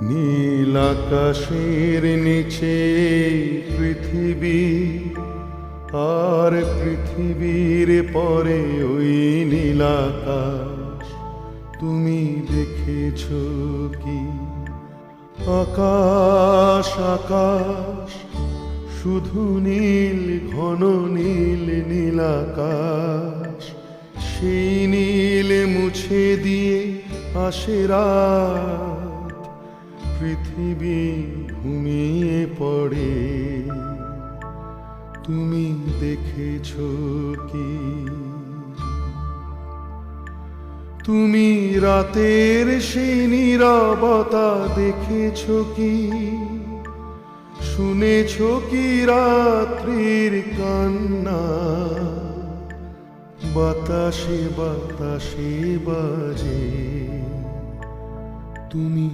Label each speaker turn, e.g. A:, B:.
A: নীল আকাশের নিচে পৃথিবী, আর পৃথিবীর পরে ওই নীল আকাশ। তুমি দেখেছো কি? আকাশ আকাশ শুধু নীল, ঘন নীল নীল আকাশ। সেই নীল মুছে দিয়ে আসে রাত, পৃথিবী ঘুমিয়ে পড়ে। তুমি দেখেছো কি? তুমি রাতের সেই নীরবতা দেখেছো কি? শুনেছো কি রাত্রির কান্না? বাতাসে বাতাসে বাজে, তুমি